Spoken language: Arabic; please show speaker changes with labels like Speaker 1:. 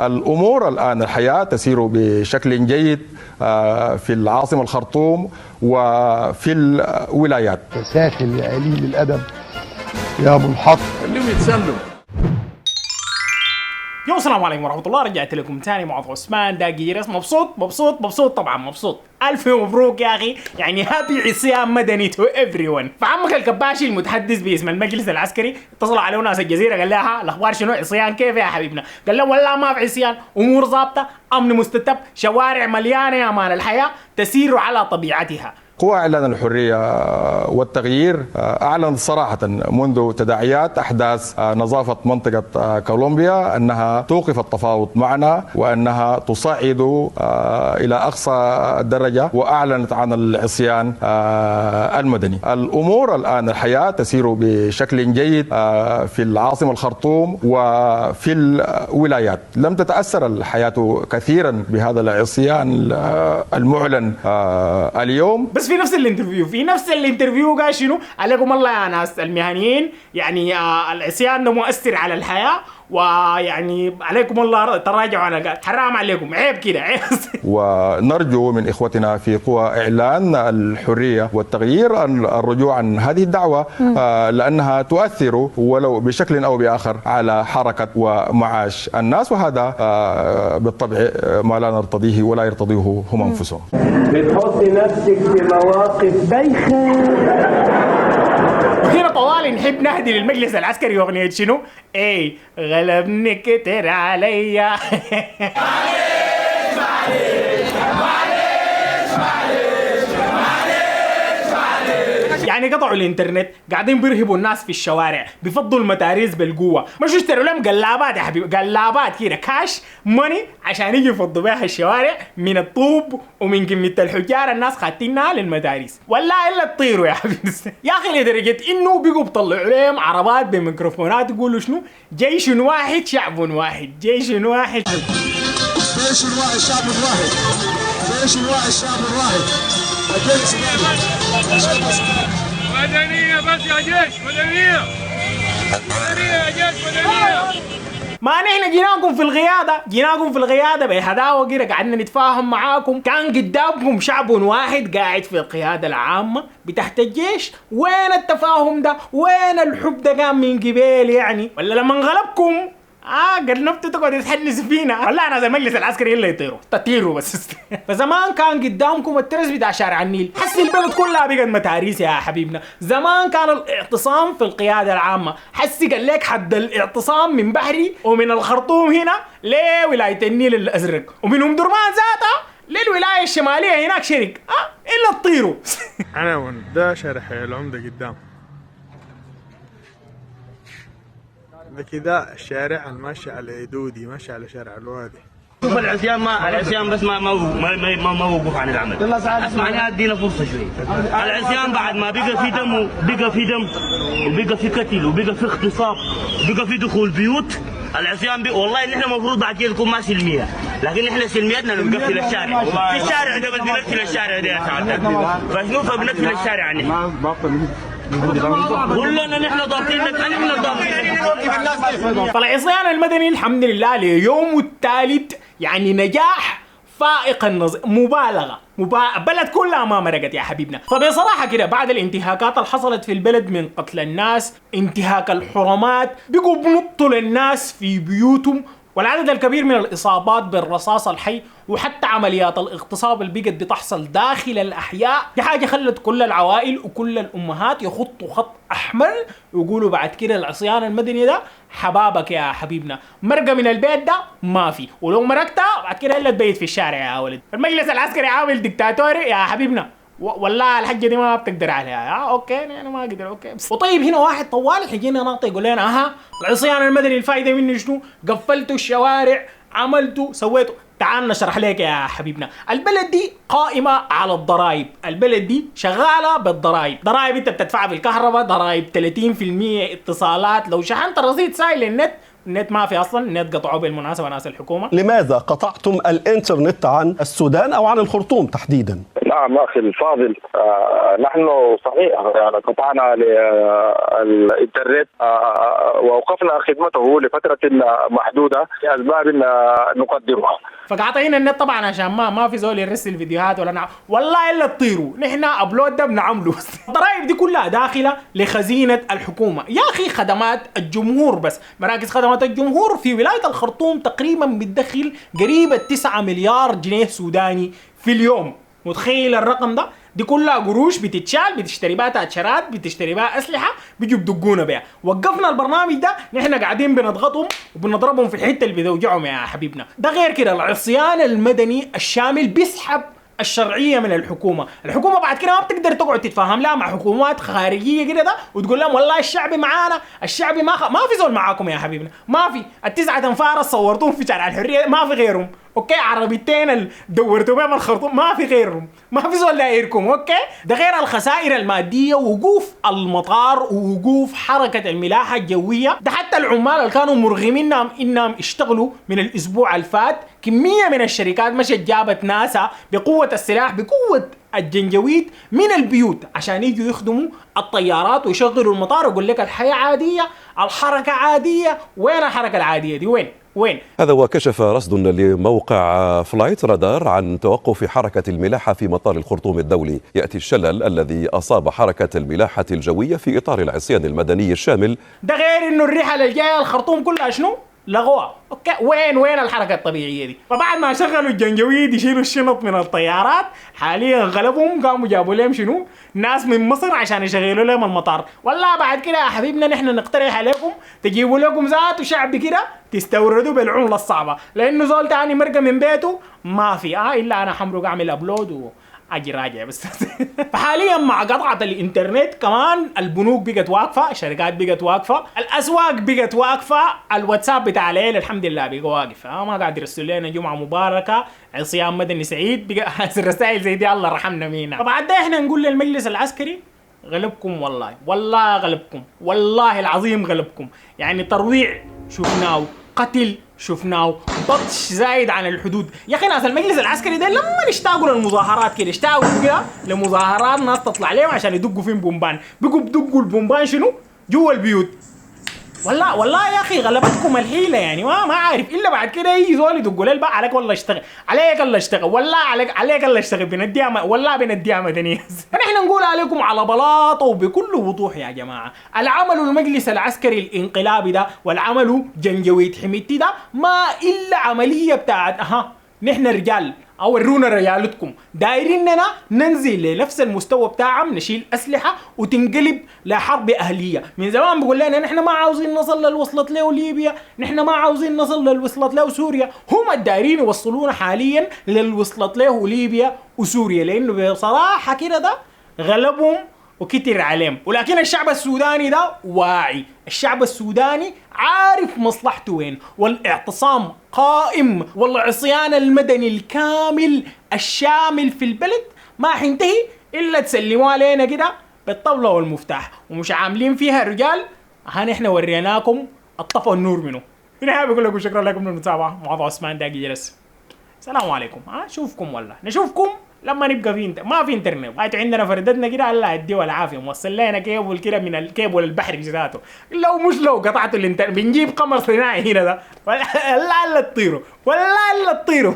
Speaker 1: الأمور الآن الحياة تسير بشكل جيد في العاصمة الخرطوم وفي الولايات.
Speaker 2: ساخن يا قليل الأدب يا منحط
Speaker 3: خليهم يتسلوا.
Speaker 4: يو السلام عليكم ورحمة الله. رجعت لكم تاني مع عثمان داقيرس. مبسوط طبعا مبسوط. ألف مبروك يا أخي، يعني هابي عصيان مدني تو ايفري ون. فعمك الكباشي المتحدث باسم المجلس العسكري اتصل عليه ناس الجزيرة قال لها الأخبار شنو؟ عصيان كيف يا حبيبنا؟ قال لهم والله ما في عصيان، أمور ضابطة، أمن مستتب، شوارع مليانة يا مان الحياة تسير على طبيعتها.
Speaker 1: قوى إعلان الحرية والتغيير أعلنت صراحة منذ تداعيات أحداث نظافة منطقة كولومبيا أنها توقف التفاوض معنا وأنها تصعد إلى أقصى درجة، وأعلنت عن العصيان المدني. الأمور الآن الحياة تسير بشكل جيد في العاصمة الخرطوم وفي الولايات. لم تتأثر الحياة كثيرا بهذا العصيان المعلن اليوم.
Speaker 4: بس في نفس الانترفيو قال شنو؟ عليكم الله يا ناس المهنيين، يعني العصيان ده مؤثر على الحياة، ويعني عليكم الله تراجعوا على حرام عليكم، عيب كده عيب.
Speaker 1: ونرجو من إخوتنا في قوى إعلان الحرية والتغيير الرجوع عن هذه الدعوة لأنها تؤثر ولو بشكل أو بآخر على حركة ومعاش الناس، وهذا بالطبع ما لا نرتضيه ولا يرتضيه هم أنفسهم.
Speaker 5: بتحط نفسك في مواقف بايخة.
Speaker 4: وهنا طوال نحب نهدي للمجلس العسكري أغنية شنو؟ اي غلبني كتر عليا. يعني قطعوا الانترنت، قاعدين بيرهبوا الناس في الشوارع، بيفضوا المتاريس بالقوه، مش يشتروا لهم قلابات يا حبيبي، قلابات كده كاش ماني عشان يجي يفضوا بها الشوارع من الطوب ومن كميه الحجار الناس خاتينها للمدارس، ولا الا تطيروا يا حبيبي. يا اخي لدرجه انه بيقوا بيطلعوا لهم عربات بميكروفونات يقولوا شنو؟ جيش واحد شعب واحد، جيش واحد
Speaker 3: جيش واحد شعب واحد، جيش واحد شعب واحد.
Speaker 6: مدنية بس يا جيش، مدنية يا جيش، مدنية.
Speaker 4: ما نحن جيناكم في القيادة بهداوة كده، قعدنا نتفاهم معاكم، كان قدامكم شعب واحد قاعد في القيادة العامة بتحت الجيش. وين التفاهم ده؟ وين الحب ده؟ كان من قبيل يعني، ولا لما انغلبكم قرنبتوا تقعدوا تحنسوا فينا؟ والله انا زي المجلس العسكري الا يطيروا تطيروا بس. فزمان كان قدامكم الترس بتاع شارع النيل، حس البلد كلها بقت متاريس يا حبيبنا. زمان كان الاعتصام في القيادة العامة، حس قال لك حد الاعتصام من بحري ومن الخرطوم هنا لولاية النيل الازرق، ومن درمان ذاتها للولاية الشمالية هناك شرق، الا تطيروا.
Speaker 7: انا ده شارع العمدة قدام ده كده، الشارع الماشي على دودي ماشي على شارع الوادي.
Speaker 8: شوف العصيان بس ما وقف عن العمل. اسمعني ادينا فرصه شوي. العصيان بعد ما بقى في دم وبقى في قتل وبقى في اغتصاب وبقى في دخول بيوت، العصيان والله نحن المفروض بعد كده نكون ما سلميه، لكن احنا سلميتنا نقفل الشارع. في الشارع ده بس بنقفل الشارع ده يا سعادتك، فشنو فبنقفل الشارع يعني. كلنا نحن ضابطينك، نحن ضابطين.
Speaker 4: فالعصيان المدني الحمد لله ليوم الثالث يعني نجاح فائق النظر، مبالغة بلد كلها ما مرقت يا حبيبنا. فبصراحة كده بعد الانتهاكات اللي حصلت في البلد من قتل الناس، انتهاك الحرمات، بقوا بنطوا للناس في بيوتهم، والعدد الكبير من الإصابات بالرصاص الحي، وحتى عمليات الاغتصاب اللي بقت بتحصل داخل الأحياء، دي حاجة خلت كل العوائل وكل الأمهات يخطوا خط أحمر ويقولوا بعد كده العصيان المدني ده حبابك يا حبيبنا، مرقة من البيت ده ما في، ولو مرقتها بعد كده إلا تبيت في الشارع يا ولد. المجلس العسكري عامل ديكتاتوري يا حبيبنا، والله الحاجة دي ما بتقدر عليها. اوكي انا ما اقدر. اوكي وطيب هنا واحد طوال حيجينا ناطي يقول لنا العصيان المدني الفايدة منه شنو؟ قفلتوا الشوارع، عملتوا سويتوا. تعال نشرح لك يا حبيبنا. البلد دي قائمة على الضرائب، البلد دي شغالة بالضرائب، ضرائب انت بتدفعها في الكهرباء، ضرائب 30% اتصالات، لو شحنت رصيد سايل النت ما في اصلا، النت قطعوه بالمناسبة ناس الحكومة.
Speaker 9: لماذا قطعتم الانترنت عن السودان او عن الخرطوم تحديدا؟ نعم أخي الفاضل، نحن صحيح يعني قطعنا للإنترنت ووقفنا خدمته لفترة محدودة لأسباب نقدرها.
Speaker 4: فقاطعين النت طبعا عشان ما في زول يرسل فيديوهات ولا والله الا تطيروا، نحن ابلود ده بنعمله. الضرائب دي كلها داخله لخزينه الحكومه. يا اخي خدمات الجمهور بس، مراكز خدمات الجمهور في ولايه الخرطوم تقريبا بتدخل قريب 9 مليار جنيه سوداني في اليوم. متخيل الرقم ده؟ دي كلها قروش بتتشال، بتشتري بها تاتشرات، بتشتري بها اسلحه، بيجوا بدقونا بها. وقفنا البرنامج ده، نحن قاعدين بنضغطهم وبنضربهم في الحته اللي بتوجعهم يا حبيبنا. ده غير كده العصيان المدني الشامل بيسحب الشرعيه من الحكومه. الحكومه بعد كده ما بتقدر تقعد تتفاهم لها مع حكومات خارجيه كده ده وتقول لهم والله الشعب معانا، الشعب ما في زول معاكم يا حبيبنا، ما في. التسعه انفار صورتوهم في شارع الحريه ما في غيرهم، اوكي؟ عربيتين اللي دورتوا بهم الخرطوم ما في غيرهم، ما في زول دايركم، اوكي؟ ده غير الخسائر الماديه، وقوف المطار ووقوف حركه الملاحه الجويه. ده حتى العمال اللي كانوا مرغمين انهم يشتغلوا من الاسبوع الفات، كميه من الشركات مشت جابت ناسها بقوه السلاح بقوه الجنجويد من البيوت عشان يجوا يخدموا الطيارات ويشغلوا المطار. ويقول لك الحياه عاديه، الحركه عاديه. وين الحركه العاديه دي؟ وين؟
Speaker 10: هذا وكشف رصد لموقع فلايت رادار عن توقف حركة الملاحة في مطار الخرطوم الدولي. يأتي الشلل الذي أصاب حركة الملاحة الجوية في إطار العصيان المدني الشامل.
Speaker 4: ده غير إنه الرحلة الجاية الخرطوم كلها شنو؟ لغوها. اوكي، وين الحركه الطبيعيه دي؟ فبعد ما شغلوا الجنجويد يشيلوا الشنط من الطيارات، حاليا غلبهم قاموا جابوا لهم شنو؟ ناس من مصر عشان يشغلوا لهم المطار. والله بعد كده يا حبيبنا نحن نقترح عليكم تجيبوا لكم ذات شعب كده تستوردوا بالعمله الصعبه، لانه زول تاني مرقه من بيته ما في الا انا حمرق اعمل ابلود اجي راجع بس. فحاليا مع قطعه الانترنت كمان البنوك بقت واقفه، الشركات بقت واقفه، الاسواق بقت واقفه، الواتساب بتاع العيله الحمد لله بقى واقف، ما قاعد يرسلوا لنا جمعه مباركه، عصيان مدني سعيد، بقى الرسائل زي دي الله رحمنا مينا. فبعد ده احنا نقول للمجلس العسكري غلبكم، والله غلبكم، والله العظيم غلبكم. يعني ترويع شفناه، قتل شفناه، بطش زايد عن الحدود. يا اخي ناس المجلس العسكري ده لما اشتاقوا للمظاهرات كده، اشتاقوا كده لمظاهرات ناس تطلع لهم عشان يدقوا فيهم بومبان، بقوا بدقوا البومبان شنو؟ جوا البيوت. والله يا اخي غلبتكم الحيله. يعني ما عارف الا بعد كده يجي زول يدقوا لي بقى عليك والله اشتغل، عليك الله اشتغل، والله عليك الله اشتغل، بنديها والله بنديها مدنيه. فنحن نقول عليكم على بلاطه وبكل وضوح يا جماعه، العمل المجلس العسكري الانقلابي ده والعمل جنجويد حميتي ده ما الا عمليه بتاعت نحن رجال، اورونا رجالتكم، دايريننا ننزل لنفس المستوى بتاعهم، نشيل اسلحه وتنقلب لحرب اهليه. من زمان بقول لنا نحن ما عاوزين نصل للوصلت له ليبيا، نحن ما عاوزين نصل للوصلت له سوريا، هم الدايرين يوصلونا حاليا للوصلت له ليبيا وسوريا، لانه بصراحه كده ده غلبهم وكتر عليهم. ولكن الشعب السوداني ده واعي، الشعب السوداني عارف مصلحته وين، والاعتصام قائم، والعصيان المدني الكامل الشامل في البلد ما حينتهي إلا تسلموا علينا كده بالطاولة والمفتاح، ومش عاملين فيها رجال. احنا وريناكم الطفى النور منه. في النهاية بقول لكم شكرا لكم للمتابعة. معاذ عثمان داقي جلس. السلام عليكم. شوفكم والله نشوفكم لما نبقى في ما في انترنت. عندنا فردتنا كده الله يديه العافيه، موصل لنا كيبل كده من الكيبل البحري ذاته. لو قطعتوا الانترنت بنجيب قمر صناعي هنا ده، ولا تطيروا، ولا تطيروا.